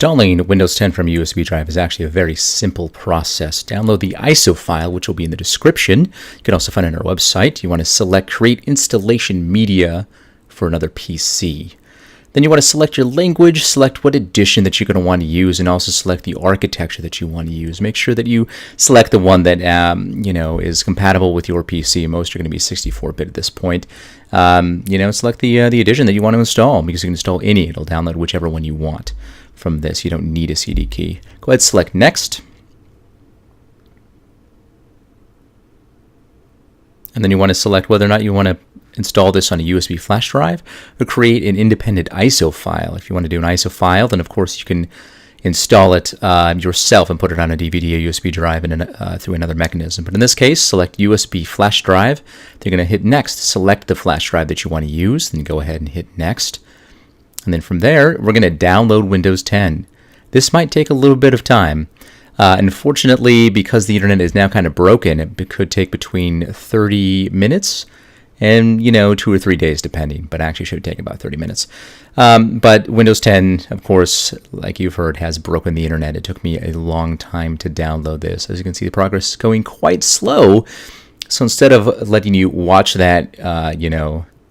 Installing Windows 10 from a USB drive is actually a very simple process. Download the ISO file, which will be in the description. You can also find it on our website. You want to select Create Installation Media for another PC. Then you want to select your language, select what edition that you're going to want to use, and also select the architecture that you want to use. Make sure that you select the one that is compatible with your PC. Most are going to be 64-bit at this point. Select the edition that you want to install, because you can install any. It'll download whichever one you want from this. You don't need a CD key. Go ahead, select Next. And then you want to select whether or not you want to install this on a USB flash drive or create an independent ISO file. If you want to do an ISO file, then of course you can install it yourself and put it on a DVD or USB drive and through another mechanism. But in this case, select USB flash drive. Then you're going to hit Next. Select the flash drive that you want to use. Then go ahead and hit Next. And then from there, we're going to download Windows 10. This might take a little bit of time. Unfortunately, because the internet is now kind of broken, it could take between 30 minutes and 2 or 3 days depending, but actually should take about 30 minutes. But Windows 10, of course, like you've heard, has broken the internet. It took me a long time to download this. As you can see, the progress is going quite slow. So instead of letting you watch that,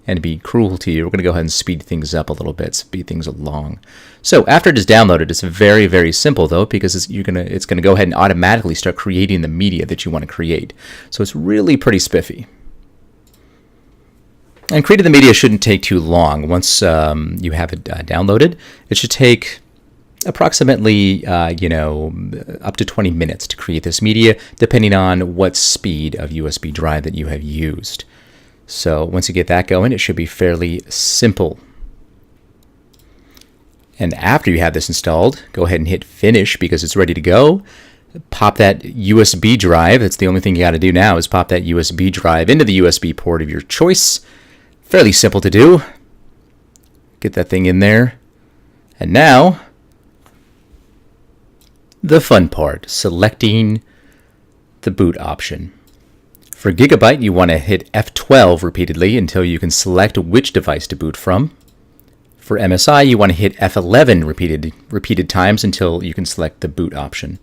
and be cruel to you, we're going to go ahead and speed things up a little bit, speed things along. So after it is downloaded, it's very, very simple though, because it's going to go ahead and automatically start creating the media that you want to create. So it's really pretty spiffy. And creating the media shouldn't take too long. Once you have it downloaded, it should take approximately up to 20 minutes to create this media, depending on what speed of USB drive that you have used. So once you get that going, it should be fairly simple. And after you have this installed, go ahead and hit Finish because it's ready to go. Pop that USB drive. That's the only thing you got to do now, is pop that USB drive into the USB port of your choice. Fairly simple to do. Get that thing in there. And now, the fun part, selecting the boot option. For Gigabyte, you want to hit F12 repeatedly until you can select which device to boot from. For MSI, you want to hit F11 repeated times until you can select the boot option.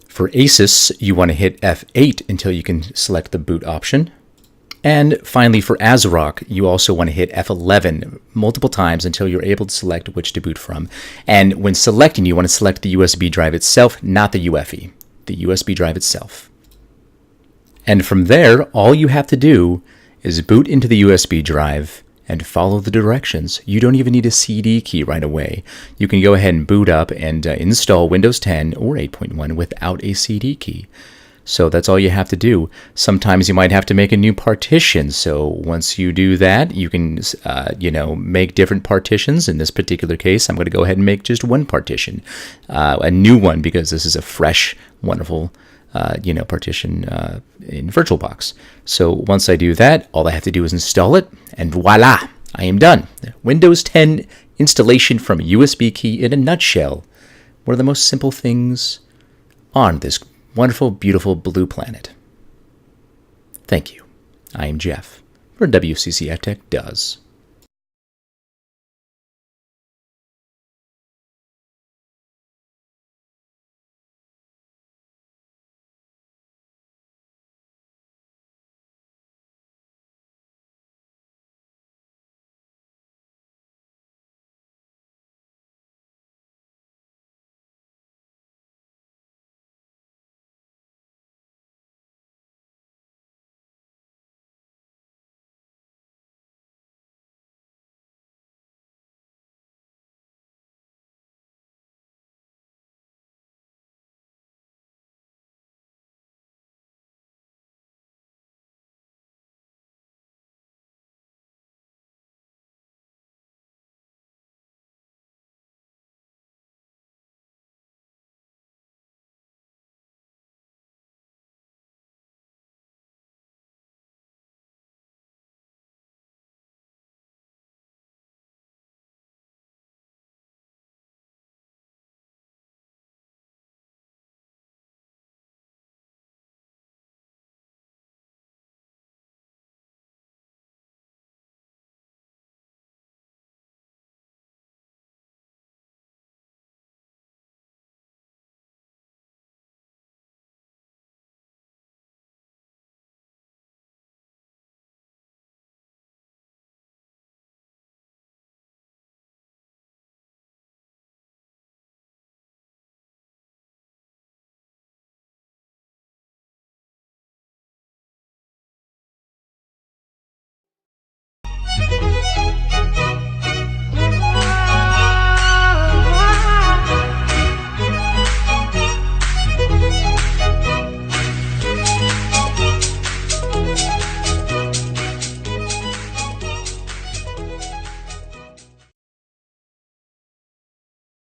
For Asus, you want to hit F8 until you can select the boot option. And finally, for ASRock, you also want to hit F11 multiple times until you're able to select which to boot from. And when selecting, you want to select the USB drive itself, not the UEFI, the USB drive itself. And from there, all you have to do is boot into the USB drive and follow the directions. You don't even need a CD key right away. You can go ahead and boot up and install Windows 10 or 8.1 without a CD key. So that's all you have to do. Sometimes you might have to make a new partition. So once you do that, you can, make different partitions. In this particular case, I'm going to go ahead and make just one partition, a new one, because this is a fresh, wonderful partition in VirtualBox. So once I do that, all I have to do is install it, and voila, I am done. Windows 10 installation from a USB key in a nutshell. One of the most simple things on this wonderful, beautiful blue planet. Thank you. I am Jeff for WCCF Tech Does.